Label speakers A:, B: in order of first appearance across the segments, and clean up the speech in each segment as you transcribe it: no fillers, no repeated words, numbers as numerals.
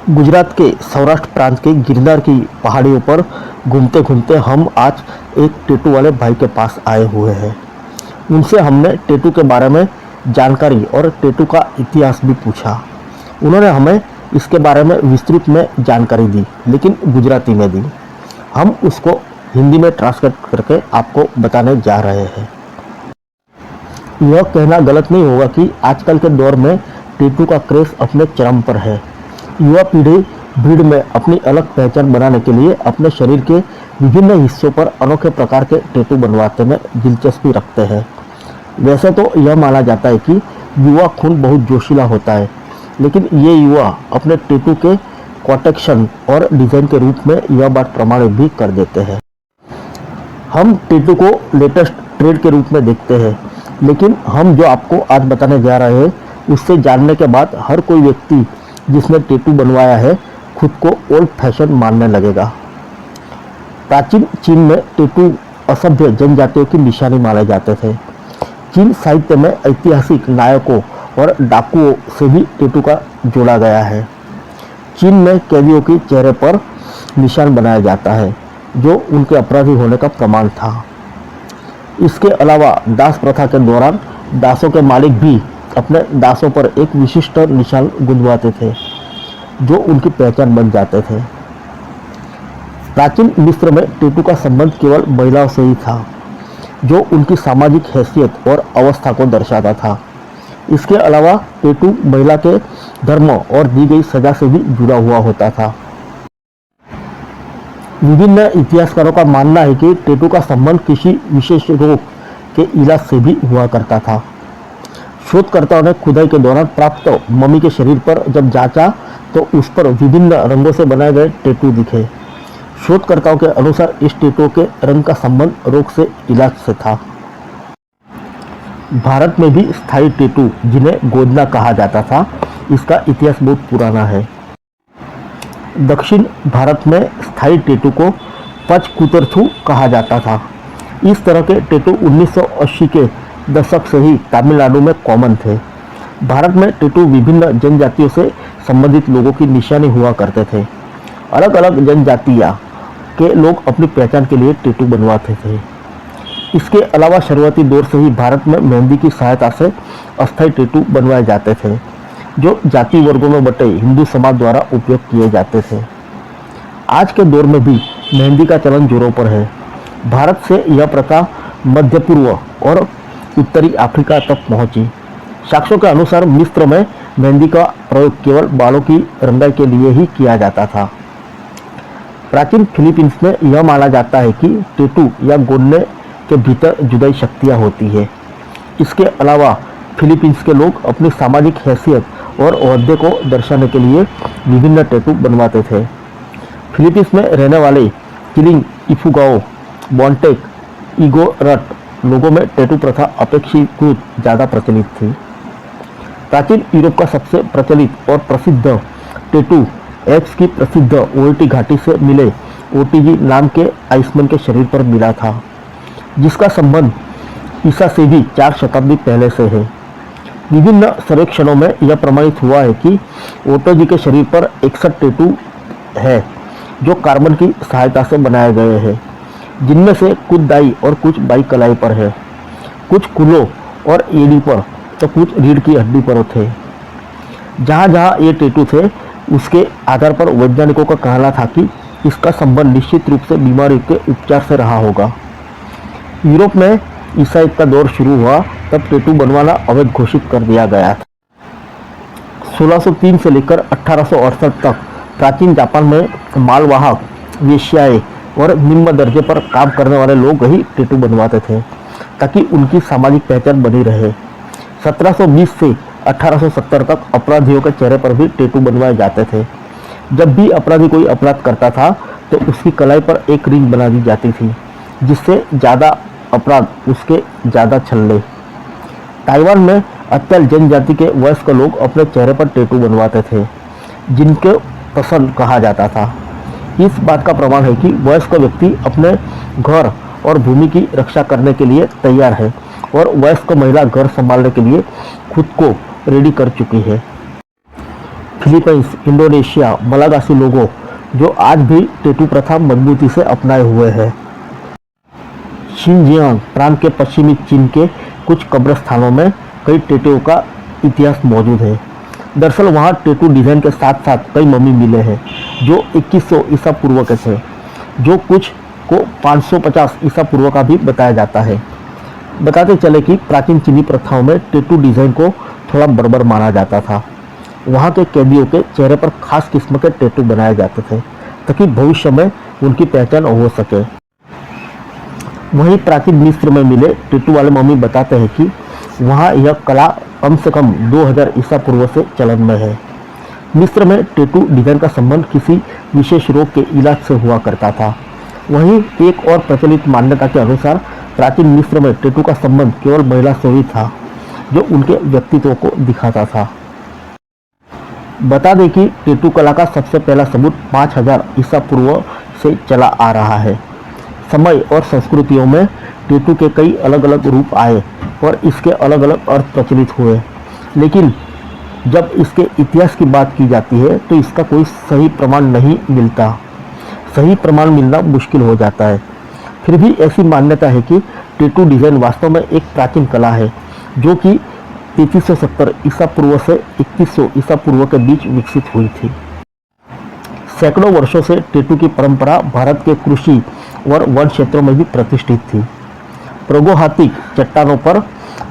A: गुजरात के सौराष्ट्र प्रांत के गिरनार की पहाड़ियों पर घूमते घूमते हम आज एक टैटू वाले भाई के पास आए हुए हैं। उनसे हमने टैटू के बारे में जानकारी और टैटू का इतिहास भी पूछा। उन्होंने हमें इसके बारे में विस्तृत में जानकारी दी, लेकिन गुजराती में दी। हम उसको हिंदी में ट्रांसलेट करके आपको बताने जा रहे हैं। यह कहना गलत नहीं होगा कि आजकल के दौर में टैटू का क्रेज अपने चरम पर है। युवा पीढ़ी भीड़ में अपनी अलग पहचान बनाने के लिए अपने शरीर के विभिन्न हिस्सों पर अनोखे प्रकार के टैटू बनवाने में दिलचस्पी रखते हैं। वैसे तो यह माना जाता है कि युवा खून बहुत जोशीला होता है, लेकिन ये युवा अपने टैटू के कोटेक्शन और डिज़ाइन के रूप में यह बात प्रमाणित भी कर देते हैं। हम टैटू को लेटेस्ट ट्रेंड के रूप में देखते हैं, लेकिन हम जो आपको आज बताने जा रहे हैं उससे जानने के बाद हर कोई व्यक्ति जिसने टैटू बनवाया है खुद को ओल्ड फैशन मानने लगेगा। प्राचीन चीन में टैटू असभ्य जनजातियों की निशानी माने जाते थे। चीन साहित्य में ऐतिहासिक नायकों और डाकुओं से भी टैटू का जोड़ा गया है। चीन में कैदियों के चेहरे पर निशान बनाया जाता है, जो उनके अपराधी होने का प्रमाण था। इसके अलावा दास प्रथा के दौरान दासों के मालिक भी अपने दासों पर एक विशिष्ट निशान गुंदवाते थे, जो उनकी पहचान बन जाते थे। प्राचीन मिस्र में टैटू का संबंध केवल महिलाओं से ही था, जो उनकी सामाजिक हैसियत और अवस्था को दर्शाता था। इसके अलावा टैटू महिला के धर्म और दी गई सजा से भी जुड़ा हुआ होता था। विभिन्न इतिहासकारों का मानना है कि टैटू का संबंध किसी विशेष रोग के इलाज से भी हुआ करता था। शोधकर्ताओं ने खुदाई के दौरान प्राप्त मम्मी के शरीर पर जब जांचा तो उस पर विभिन्न रंगों से बनाए गए टैटू दिखे। शोधकर्ताओं के अनुसार इस टैटू के रंग का संबंध रोग से इलाज से था। भारत में भी स्थायी टैटू, जिन्हें गोदना कहा जाता था, इसका इतिहास बहुत पुराना है। दक्षिण भारत में स्थायी टैटू को पचकुतरथू कहा जाता था। इस तरह के टैटू 1980 के दशक से ही तमिलनाडु में कॉमन थे। भारत में टैटू विभिन्न जनजातियों से संबंधित लोगों की निशानी हुआ करते थे। अलग अलग जनजातियाँ के लोग अपनी पहचान के लिए टैटू बनवाते थे। इसके अलावा शुरुआती दौर से ही भारत में मेहंदी की सहायता से अस्थायी टैटू बनवाए जाते थे, जो जाति वर्गों में बटे हिंदू समाज द्वारा उपयोग किए जाते थे। आज के दौर में भी मेहंदी का चलन जोरों पर है। भारत से यह प्रथा मध्य पूर्व और उत्तरी अफ्रीका तक पहुंची। साक्ष्यों के अनुसार मिस्र में मेहंदी का प्रयोग केवल बालों की रंगाई के लिए ही किया जाता था। प्राचीन फिलीपींस में यह माना जाता है कि टैटू या गोदने के भीतर जुदाई शक्तियाँ होती है। इसके अलावा फिलीपींस के लोग अपनी सामाजिक हैसियत और ओहदे को दर्शाने के लिए विभिन्न टैटू बनवाते थे। फिलीपींस में रहने वाले किलिंग, इफुगाओ, बॉन्टेक, इगोरट लोगों में टैटू प्रथा अपेक्षाकृत ज़्यादा प्रचलित थी। प्राचीन यूरोप का सबसे प्रचलित और प्रसिद्ध टैटू एप्स की प्रसिद्ध ओल्टी घाटी से मिले ओटीजी नाम के आइसमैन के शरीर पर मिला था, जिसका संबंध ईसा से भी 4 शताब्दी पहले से है। विभिन्न सर्वेक्षणों में यह प्रमाणित हुआ है कि ओटोजी के शरीर पर 61 टैटू है, जो कार्बन की सहायता से बनाए गए हैं, जिनमें से कुछ दाई और कुछ बाई कलाई पर है, कुछ कुलों और एड़ी पर, तो कुछ रीढ़ की हड्डी पर थे। जहाँ जहाँ ये टैटू थे, उसके आधार पर वैज्ञानिकों का कहना था कि इसका संबंध निश्चित रूप से बीमारी के उपचार से रहा होगा। यूरोप में ईसाई का दौर शुरू हुआ तब टैटू बनवाना अवैध घोषित कर दिया गया था। 1603 से लेकर 1868 तक प्राचीन जापान में मालवाहक, वेश्याएं और निम्न दर्जे पर काम करने वाले लोग ही टैटू बनवाते थे, ताकि उनकी सामाजिक पहचान बनी रहे। 1720 से 1870 तक अपराधियों के चेहरे पर भी टैटू बनवाए जाते थे। जब भी अपराधी कोई अपराध करता था तो उसकी कलाई पर एक रिंग बना दी जाती थी, जिससे ज़्यादा अपराध उसके ज़्यादा छल्ले। ताइवान में अत्यल्प जनजाति के वयस्क लोग अपने चेहरे पर टैटू बनवाते थे, जिनको पसंद कहा जाता था। इस बात का प्रमाण है कि वयस्क व्यक्ति अपने घर और भूमि की रक्षा करने के लिए तैयार है और वयस्क महिला घर संभालने के लिए खुद को रेडी कर चुकी है। फिलीपींस, इंडोनेशिया, मलागासी लोगों जो आज भी टैटू प्रथा मजबूती से अपनाए हुए हैं। शिनजियांग प्रांत के पश्चिमी चीन के कुछ कब्रिस्तानों में कई टैटू का इतिहास मौजूद है। दरअसल वहाँ टैटू डिजाइन के साथ साथ कई मम्मी मिले हैं जो 2100 ईसा पूर्व के थे, जो कुछ को 550 ईसा पूर्व का भी बताया जाता है। बताते चले कि प्राचीन चीनी प्रथाओं में टैटू डिजाइन को थोड़ा बर्बर माना जाता था। वहाँ के कैदियों के चेहरे पर खास किस्म के टैटू बनाए जाते थे ताकि भविष्य में उनकी पहचान हो सके। वहीं प्राचीन मिस्र में मिले टैटू वाले मम्मी बताते हैं कि वहाँ यह कला कम से कम 2000 ईसा पूर्व से चलन में है। मिस्र में टैटू डिजाइन का संबंध किसी विशेष रोग के इलाज से हुआ करता था। वहीं एक और प्रचलित मान्यता के अनुसार प्राचीन मिस्र में टैटू का संबंध केवल महिला से ही था, जो उनके व्यक्तित्व को दिखाता था। बता दें कि टैटू कला का सबसे पहला सबूत 5000 ईसा पूर्व से चला आ रहा है। समय और संस्कृतियों में टैटू के कई अलग अलग रूप आए और इसके अलग अलग अर्थ प्रचलित हुए, लेकिन जब इसके इतिहास की बात की जाती है तो इसका कोई सही प्रमाण नहीं मिलता। सही प्रमाण मिलना मुश्किल हो जाता है। फिर भी ऐसी मान्यता है कि टैटू डिजाइन वास्तव में एक प्राचीन कला है जो कि 3370 ईसा पूर्व से 2100 ईसा पूर्व के बीच विकसित हुई थी। सैकड़ों वर्षों से टैटू की परंपरा भारत के कृषि और वन क्षेत्रों में भी प्रतिष्ठित थी। प्रगोहातिक चट्टानों पर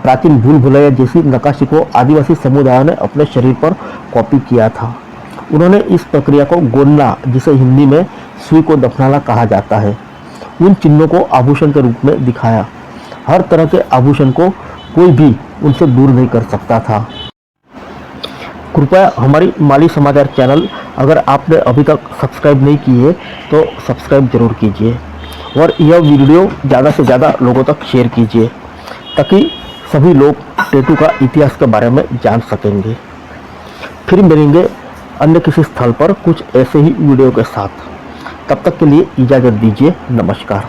A: प्राचीन भूल भुलैया जैसी नक्काशी को आदिवासी समुदायों ने अपने शरीर पर कॉपी किया था। उन्होंने इस प्रक्रिया को गोन्ना, जिसे हिंदी में सुई को दफनाना कहा जाता है, उन चिन्हों को आभूषण के रूप में दिखाया। हर तरह के आभूषण को कोई भी उनसे दूर नहीं कर सकता था। कृपया हमारी माली समाचार चैनल अगर आपने अभी तक सब्सक्राइब नहीं की है तो सब्सक्राइब जरूर कीजिए और यह वीडियो ज़्यादा से ज़्यादा लोगों तक शेयर कीजिए ताकि सभी लोग टैटू का इतिहास के बारे में जान सकेंगे। फिर मिलेंगे अन्य किसी स्थल पर कुछ ऐसे ही वीडियो के साथ। तब तक के लिए इजाज़त दीजिए। नमस्कार।